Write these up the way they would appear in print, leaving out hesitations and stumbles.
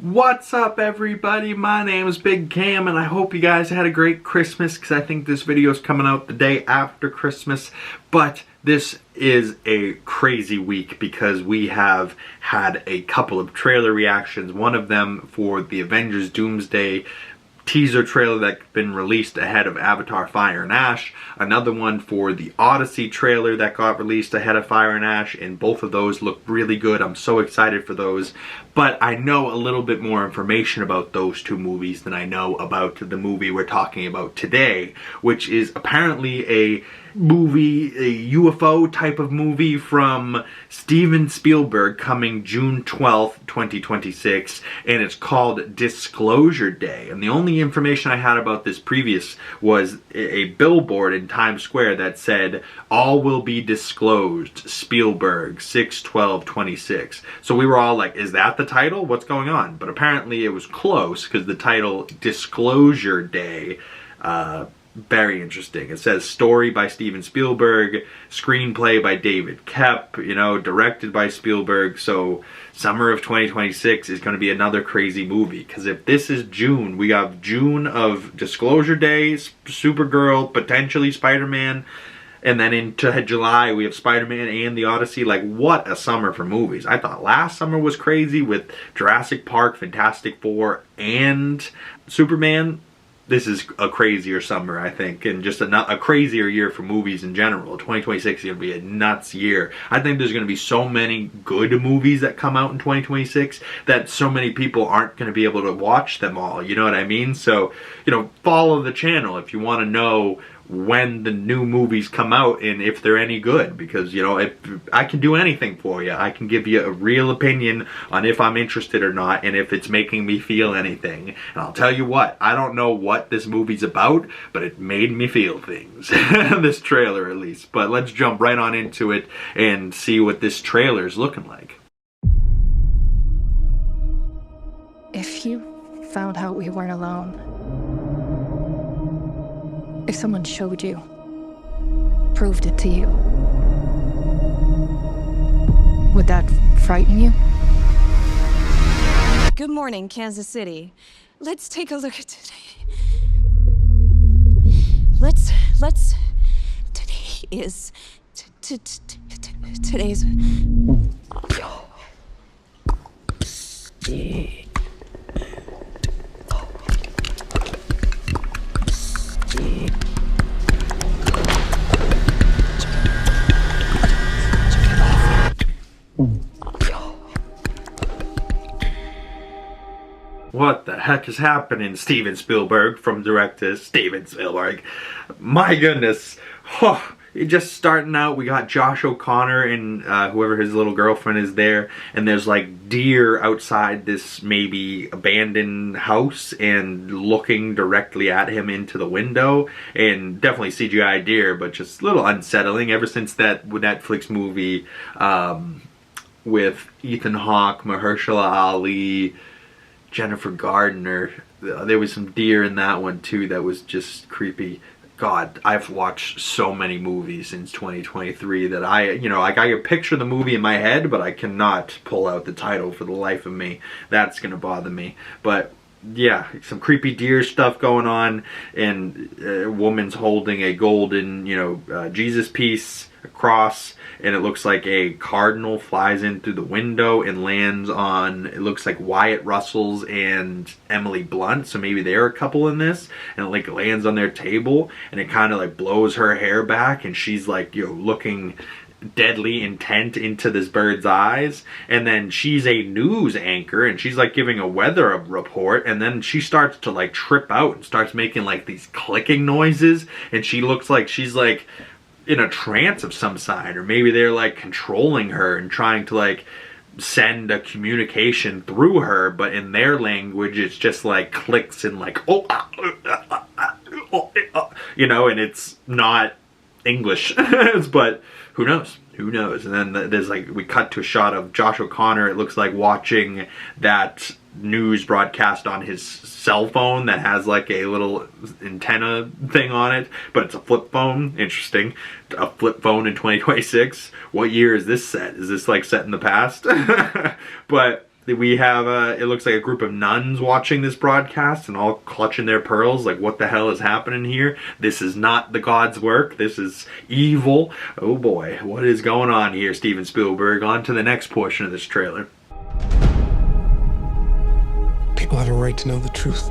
What's up everybody, my name is Big Cam and I hope you guys had a great Christmas because I think this video is coming out the day after Christmas, but this is a crazy week because we have had a couple of trailer reactions, one of them for the Avengers Doomsday teaser trailer that's been released ahead of Avatar Fire and Ash, another one for the Odyssey trailer that got released ahead of Fire and Ash, and both of those look really good. I'm so excited for those, but I know a little bit more information about those two movies than I know about the movie we're talking about today, which is apparently a UFO type of movie from Steven Spielberg coming June 12th, 2026, and it's called Disclosure Day. And the only information I had about this previous was a billboard in Times Square that said, "All will be disclosed, Spielberg, 6/12/26." So we were all like, is that the title? What's going on? But apparently it was close because the title, Disclosure Day, very interesting. It says story by Steven Spielberg, screenplay by David Koepp, directed by Spielberg. So summer of 2026 is going to be another crazy movie, because if this is June, we have June of Disclosure Day, Supergirl, potentially Spider-Man, and then into July we have Spider-Man and the Odyssey. Like, what a summer for movies. I thought last summer was crazy with Jurassic Park, Fantastic Four, and Superman. This is a crazier summer, I think, and just a crazier year for movies in general. 2026 is going to be a nuts year. I think there's going to be so many good movies that come out in 2026 that so many people aren't going to be able to watch them all. You know what I mean? So, follow the channel if you want to know when the new movies come out and if they're any good, because if I can do anything for you, I can give you a real opinion on if I'm interested or not and if it's making me feel anything. And I'll tell you what, I don't know what this movie's about, but it made me feel things. This trailer at least. But let's jump right on into it and see what this trailer is looking like. If you found out we weren't alone, if someone showed you, proved it to you, would that frighten you? Good morning, Kansas City. Let's take a look at today. Today is... Today's... What the heck is happening, Steven Spielberg, from director Steven Spielberg? My goodness. Just starting out, we got Josh O'Connor and whoever his little girlfriend is there, and there's like deer outside this maybe abandoned house and looking directly at him into the window, and definitely CGI deer, but just a little unsettling ever since that Netflix movie with Ethan Hawke, Mahershala Ali, Jennifer Gardner. There was some deer in that one too that was just creepy. God, I've watched so many movies since 2023 that I can picture the movie in my head, but I cannot pull out the title for the life of me. That's gonna bother me. But yeah, some creepy deer stuff going on, and a woman's holding a golden, Jesus piece, a cross, and it looks like a cardinal flies in through the window and lands on, it looks like Wyatt Russell's and Emily Blunt, so maybe they're a couple in this, and it like lands on their table, and it kind of like blows her hair back, and she's like, looking deadly intent into this bird's eyes, and then she's a news anchor and she's like giving a weather report, and then she starts to like trip out and starts making like these clicking noises, and she looks like she's like in a trance of some side, or maybe they're like controlling her and trying to like send a communication through her, but in their language it's just like clicks and like and it's not English. But who knows? Who knows? And then there's like, we cut to a shot of Josh O'Connor, it looks like, watching that news broadcast on his cell phone that has like a little antenna thing on it, but it's a flip phone. Interesting. A flip phone in 2026. What year is this set? Is this like set in the past? But We have, it looks like a group of nuns watching this broadcast and all clutching their pearls like, what the hell is happening here? This is not the God's work. This is evil. Oh boy, what is going on here, Steven Spielberg? On to the next portion of this trailer. People have a right to know the truth.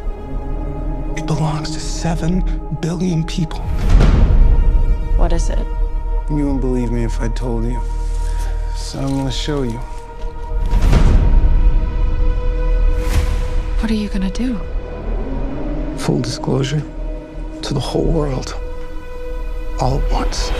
It belongs to 7 billion people. What is it? You wouldn't believe me if I told you. So I'm gonna show you. What are you gonna do? Full disclosure to the whole world. All at once.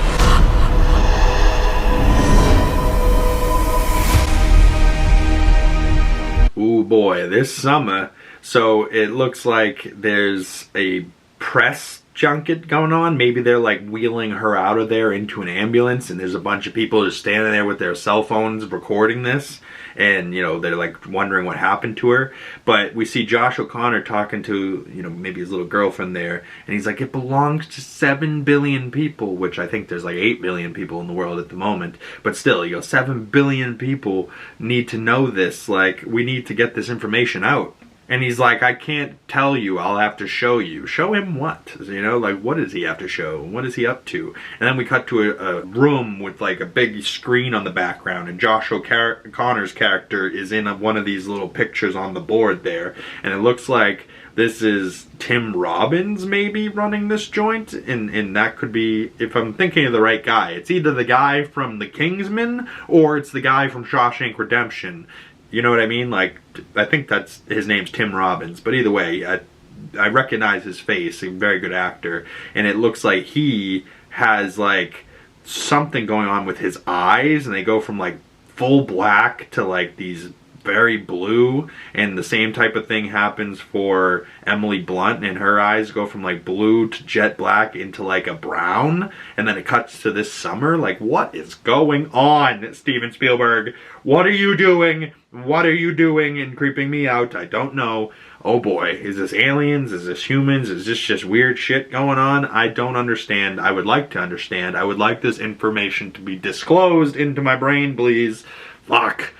Ooh boy, this summer. So it looks like there's a press junket going on. Maybe they're like wheeling her out of there into an ambulance, and there's a bunch of people just standing there with their cell phones recording this, and you know, they're like wondering what happened to her. But we see Josh O'Connor talking to, you know, maybe his little girlfriend there, and he's like, it belongs to 7 billion people, which I think there's like 8 billion people in the world at the moment, but still, you know, 7 billion people need to know this. Like, we need to get this information out. And he's like, I can't tell you, I'll have to show you. Show him what? You know, like, what does he have to show? What is he up to? And then we cut to a room with like a big screen on the background, and Josh O'Connor's character is in one of these little pictures on the board there. And it looks like this is Tim Robbins maybe running this joint, and that could be, if I'm thinking of the right guy, it's either the guy from The Kingsman or it's the guy from Shawshank Redemption. You know what I mean? Like, I think that's, his name's Tim Robbins. But either way, I recognize his face. He's a very good actor. And it looks like he has, like, something going on with his eyes. And they go from, like, full black to, like, these very blue. And the same type of thing happens for Emily Blunt. And her eyes go from, like, blue to jet black into, like, a brown. And then it cuts to this summer. Like, what is going on, Steven Spielberg? What are you doing? What are you doing and creeping me out? I don't know. Oh boy, is this aliens? Is this humans? Is this just weird shit going on? I don't understand. I would like to understand. I would like this information to be disclosed into my brain, please. Fuck.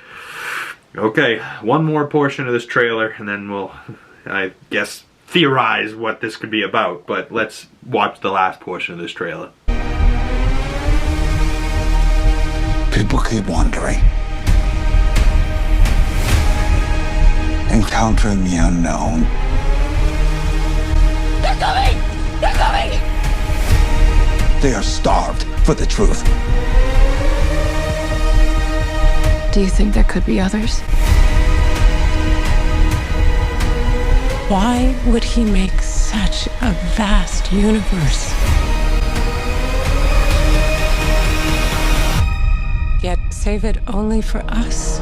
Okay, one more portion of this trailer, and then we'll, I guess, theorize what this could be about. But let's watch the last portion of this trailer. People keep wondering. Encountering the unknown. They're coming! They're coming! They are starved for the truth. Do you think there could be others? Why would he make such a vast universe? Yet save it only for us?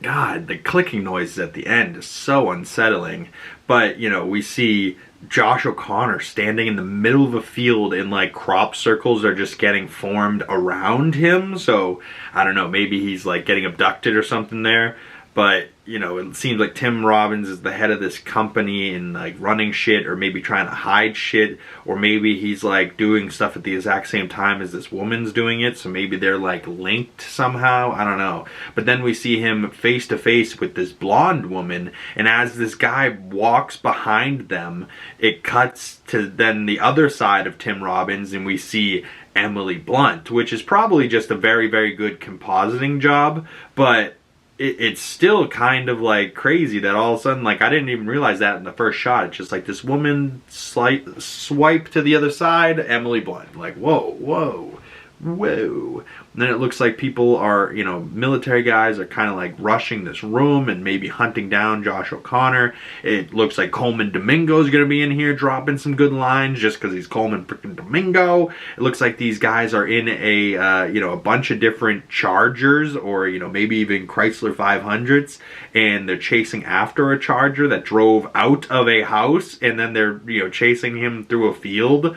God, the clicking noises at the end is so unsettling. But, you know, we see Josh O'Connor standing in the middle of a field, and like crop circles are just getting formed around him. So, I don't know, maybe he's like getting abducted or something there. But, you know, it seems like Tim Robbins is the head of this company and like running shit, or maybe trying to hide shit, or maybe he's like doing stuff at the exact same time as this woman's doing it, so maybe they're like linked somehow. I don't know. But then we see him face to face with this blonde woman, and as this guy walks behind them, it cuts to then the other side of Tim Robbins, and we see Emily Blunt, which is probably just a very, very good compositing job, but it's still kind of like crazy that all of a sudden, like, I didn't even realize that in the first shot. It's just like this woman swipe to the other side, Emily Blunt. Like, whoa, whoa, whoa. And then it looks like people are, you know, military guys are kind of like rushing this room and maybe hunting down Josh O'Connor. It looks like Coleman Domingo's gonna be in here dropping some good lines just because he's Coleman freaking Domingo. It looks like these guys are in a, you know, a bunch of different Chargers, or, you know, maybe even Chrysler 500s, and they're chasing after a Charger that drove out of a house, and then they're, you know, chasing him through a field.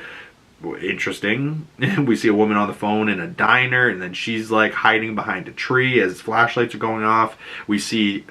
Interesting. We see a woman on the phone in a diner, and then she's like hiding behind a tree as flashlights are going off. We see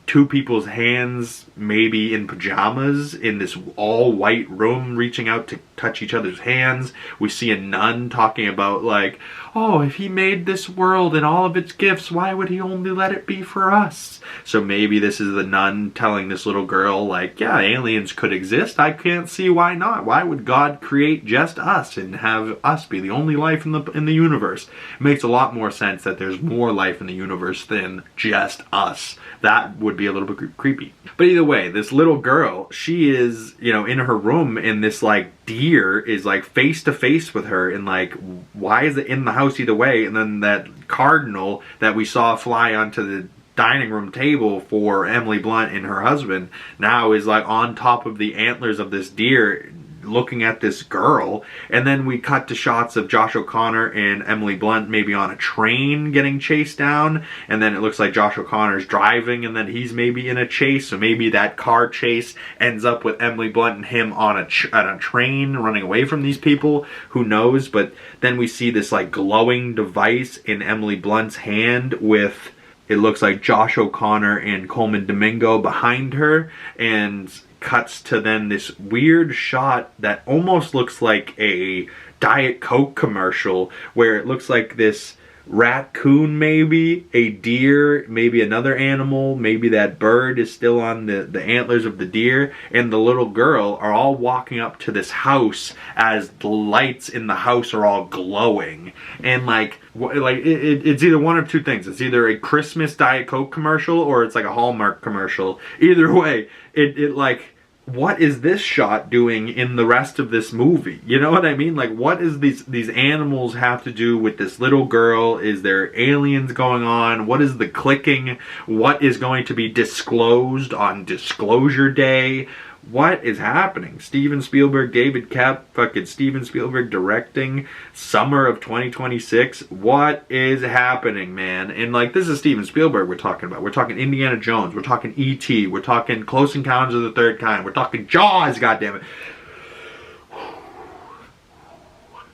two people's hands, maybe in pajamas, in this all-white room, reaching out to touch each other's hands. We see a nun talking about, like, oh, if he made this world and all of its gifts, why would he only let it be for us? So maybe this is the nun telling this little girl, like, yeah, aliens could exist. I can't see why not. Why would God create just us and have us be the only life in the universe? It makes a lot more sense that there's more life in the universe than just us. That would be a little bit creepy. But either way, this little girl, she is, you know, in her room, and this, like, deer is, like, face to face with her, and, like, why is it in the house either way? And then that cardinal that we saw fly onto the dining room table for Emily Blunt and her husband now is, like, on top of the antlers of this deer, looking at this girl. And then we cut to shots of Josh O'Connor and Emily Blunt maybe on a train getting chased down, and then it looks like Josh O'Connor's driving and then he's maybe in a chase, so maybe that car chase ends up with Emily Blunt and him on a train running away from these people. Who knows? But then we see this, like, glowing device in Emily Blunt's hand with, it looks like Josh O'Connor and Coleman Domingo behind her, and cuts to then this weird shot that almost looks like a Diet Coke commercial, where it looks like this raccoon, maybe a deer, maybe another animal, maybe that bird is still on the antlers of the deer, and the little girl are all walking up to this house as the lights in the house are all glowing. And like it's either one of two things. It's either a Christmas Diet Coke commercial or it's like a Hallmark commercial. Either way, it like, what is this shot doing in the rest of this movie? You know what I mean? Like, what is these animals have to do with this little girl? Is there aliens going on? What is the clicking? What is going to be disclosed on Disclosure Day? What is happening? Steven Spielberg, David Koepp, fucking Steven Spielberg directing, summer of 2026. What is happening, man? And like, this is Steven Spielberg we're talking about. We're talking Indiana Jones. We're talking E.T. We're talking Close Encounters of the Third Kind. We're talking Jaws, goddammit.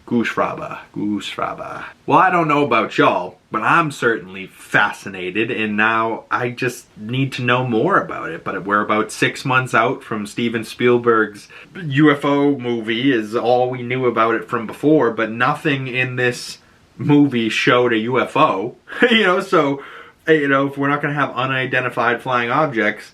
Goosefraba. Well, I don't know about y'all, but I'm certainly fascinated, and now I just need to know more about it. But we're about 6 months out from Steven Spielberg's UFO movie, is all we knew about it from before, but nothing in this movie showed a UFO. You know, so, you know, if we're not going to have unidentified flying objects,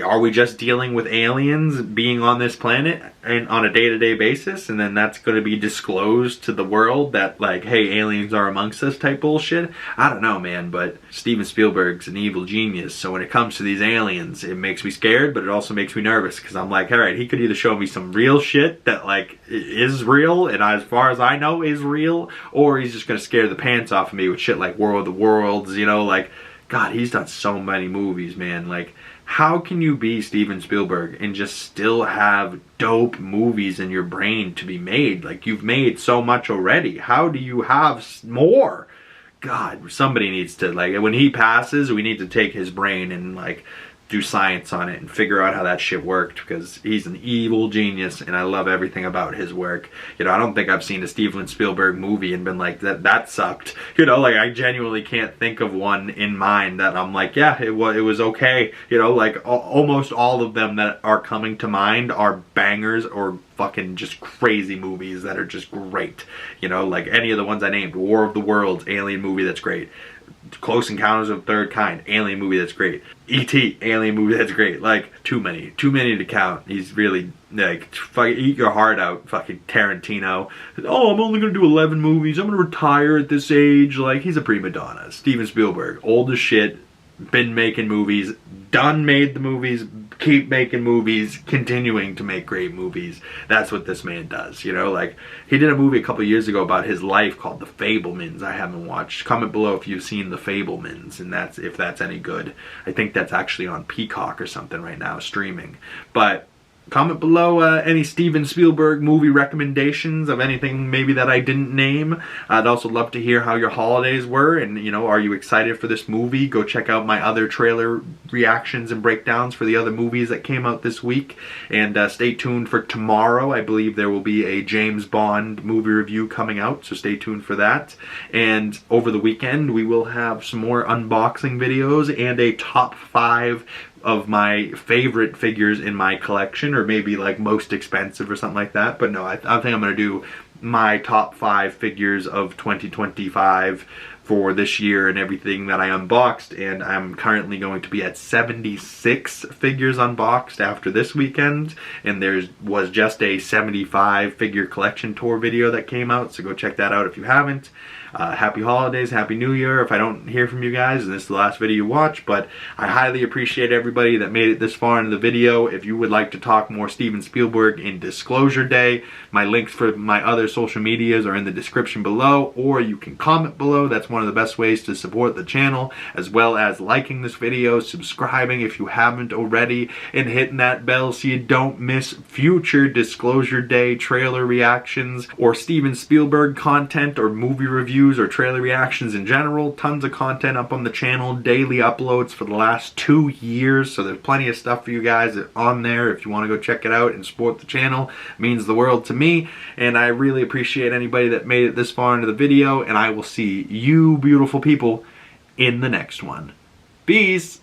are we just dealing with aliens being on this planet and on a day-to-day basis, and then that's going to be disclosed to the world that, like, hey, aliens are amongst us type bullshit? I don't know, man, but Steven Spielberg's an evil genius, so when it comes to these aliens, it makes me scared, but it also makes me nervous, because I'm like, alright, he could either show me some real shit that, like, is real, and as far as I know is real, or he's just going to scare the pants off of me with shit like War of the Worlds, you know, like, God, he's done so many movies, man, like, how can you be Steven Spielberg and just still have dope movies in your brain to be made? Like, you've made so much already. How do you have more? God, somebody needs to, like, when he passes, we need to take his brain and, like, do science on it and figure out how that shit worked, because he's an evil genius and I love everything about his work. You know, I don't think I've seen a Steven Spielberg movie and been like, that sucked. You know, like, I genuinely can't think of one in mind that I'm like, yeah, it was okay. You know, like, almost all of them that are coming to mind are bangers or fucking just crazy movies that are just great. You know, like any of the ones I named, War of the Worlds, alien movie that's great. Close Encounters of the Third Kind, alien movie that's great. E.T., alien movie that's great. Like, too many to count. He's really, like, fucking eat your heart out, fucking Tarantino. Oh, I'm only gonna do 11 movies, I'm gonna retire at this age. Like, he's a prima donna. Steven Spielberg, old as shit, been making movies, done made the movies, keep making movies, continuing to make great movies. That's what this man does, you know? Like, he did a movie a couple years ago about his life called The Fabelmans. I haven't watched. Comment below if you've seen The Fabelmans, and that's, if that's any good. I think that's actually on Peacock or something right now, streaming. But comment below any Steven Spielberg movie recommendations of anything maybe that I didn't name. I'd also love to hear how your holidays were, and you know, are you excited for this movie? Go check out my other trailer reactions and breakdowns for the other movies that came out this week, and stay tuned for tomorrow. I believe there will be a James Bond movie review coming out, so stay tuned for that. And over the weekend we will have some more unboxing videos and a top 5 of my favorite figures in my collection, or maybe like most expensive or something like that. But no, I think I'm going to do my top 5 figures of 2025 for this year and everything that I unboxed, and I'm currently going to be at 76 figures unboxed after this weekend, and there was just a 75 figure collection tour video that came out, so go check that out if you haven't. Happy holidays, happy new year if I don't hear from you guys and this is the last video you watch, but I highly appreciate everybody that made it this far into the video. If you would like to talk more Steven Spielberg in Disclosure Day, my links for my other social medias are in the description below, or you can comment below. That's one of the best ways to support the channel, as well as liking this video, subscribing if you haven't already, and hitting that bell so you don't miss future Disclosure Day trailer reactions or Steven Spielberg content or movie reviews or trailer reactions in general. Tons of content up on the channel, daily uploads for the last 2 years, so there's plenty of stuff for you guys on there if you want to go check it out and support the channel. It means the world to me, and I really appreciate anybody that made it this far into the video, and I will see you beautiful people in the next one. Peace!